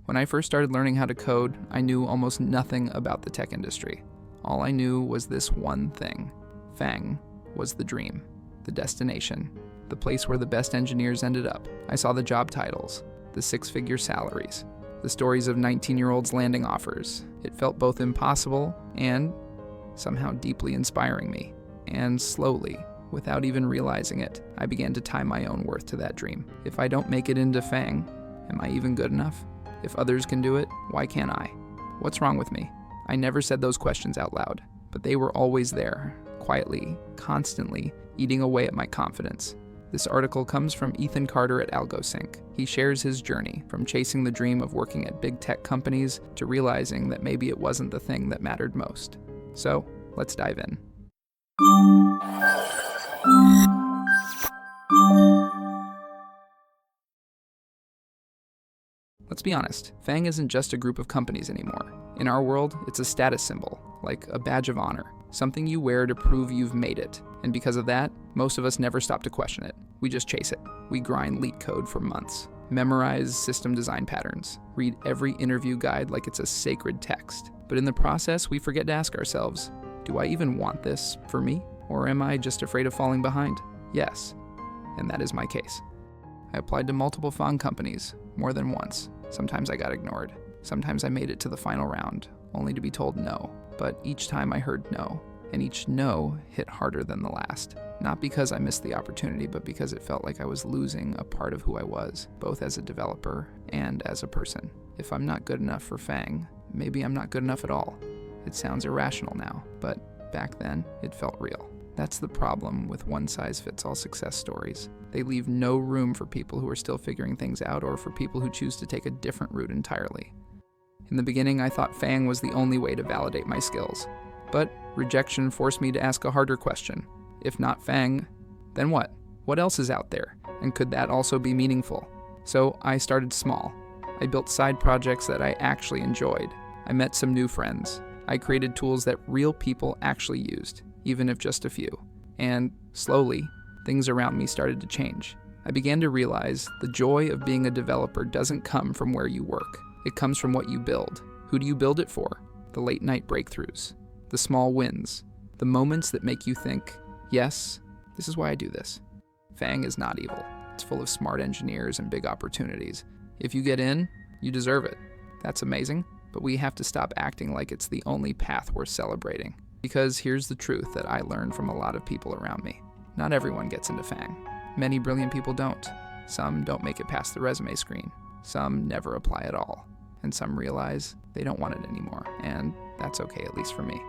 When I first started learning how to code, I knew almost nothing about the tech industry. All I knew was this one thing. FAANG was the dream, the destination, the place where the best engineers ended up. I saw the job titles, the six-figure salaries, the stories of 19-year-olds landing offers. It felt both impossible and somehow deeply inspiring me. And slowly, without even realizing it, I began to tie my own worth to that dream. If I don't make it into FAANG, am I even good enough? If others can do it, why can't I? What's wrong with me? I never said those questions out loud, but they were always there, quietly, constantly, eating away at my confidence. This article comes from Ehtan at AlgoSync. He shares his journey from chasing the dream of working at big tech companies to realizing that maybe it wasn't the thing that mattered most. So, let's dive in. Let's be honest, FAANG isn't just a group of companies anymore. In our world, it's a status symbol, like a badge of honor, something you wear to prove you've made it. And because of that, most of us never stop to question it. We just chase it. We grind leak code for months, memorize system design patterns, read every interview guide like it's a sacred text. But in the process, we forget to ask ourselves, do I even want this for me? Or am I just afraid of falling behind? Yes, and that is my case. I applied to multiple FAANG companies, more than once. Sometimes I got ignored. Sometimes I made it to the final round, only to be told no. But each time I heard no, and each no hit harder than the last. Not because I missed the opportunity, but because it felt like I was losing a part of who I was, both as a developer and as a person. If I'm not good enough for FAANG, maybe I'm not good enough at all. It sounds irrational now, but back then, it felt real. That's the problem with one-size-fits-all success stories. They leave no room for people who are still figuring things out or for people who choose to take a different route entirely. In the beginning, I thought FAANG was the only way to validate my skills. But rejection forced me to ask a harder question. If not FAANG, then what? What else is out there? And could that also be meaningful? So I started small. I built side projects that I actually enjoyed. I met some new friends. I created tools that real people actually used, even if just a few. And slowly, things around me started to change. I began to realize the joy of being a developer doesn't come from where you work. It comes from what you build. Who do you build it for? The late-night breakthroughs, the small wins, the moments that make you think, yes, this is why I do this. FAANG is not evil. It's full of smart engineers and big opportunities. If you get in, you deserve it. That's amazing, but we have to stop acting like it's the only path worth celebrating. Because here's the truth that I learned from a lot of people around me. Not everyone gets into FAANG. Many brilliant people don't. Some don't make it past the resume screen. Some never apply at all. And some realize they don't want it anymore. And that's okay, at least for me.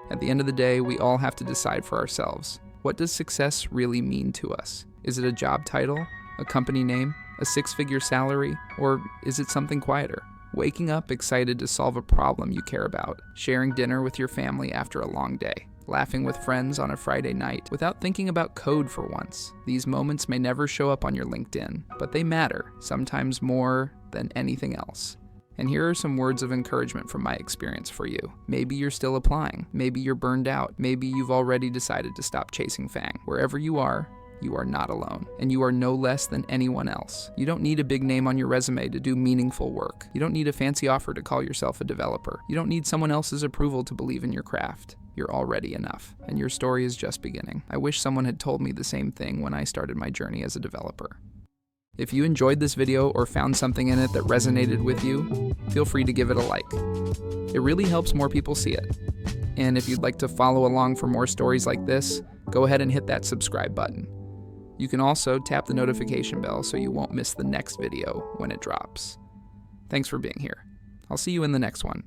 At the end of the day, we all have to decide for ourselves. What does success really mean to us? Is it a job title, a company name, a six-figure salary, or is it something quieter? Waking up excited to solve a problem you care about, sharing dinner with your family after a long day, laughing with friends on a Friday night without thinking about code for once. These moments may never show up on your LinkedIn, but they matter, sometimes more than anything else. And here are some words of encouragement from my experience for you. Maybe you're still applying. Maybe you're burned out. Maybe you've already decided to stop chasing FAANG. Wherever you are not alone, and you are no less than anyone else. You don't need a big name on your resume to do meaningful work. You don't need a fancy offer to call yourself a developer. You don't need someone else's approval to believe in your craft. You're already enough, and your story is just beginning. I wish someone had told me the same thing when I started my journey as a developer. If you enjoyed this video or found something in it that resonated with you, feel free to give it a like. It really helps more people see it. And if you'd like to follow along for more stories like this, go ahead and hit that subscribe button. You can also tap the notification bell so you won't miss the next video when it drops. Thanks for being here. I'll see you in the next one.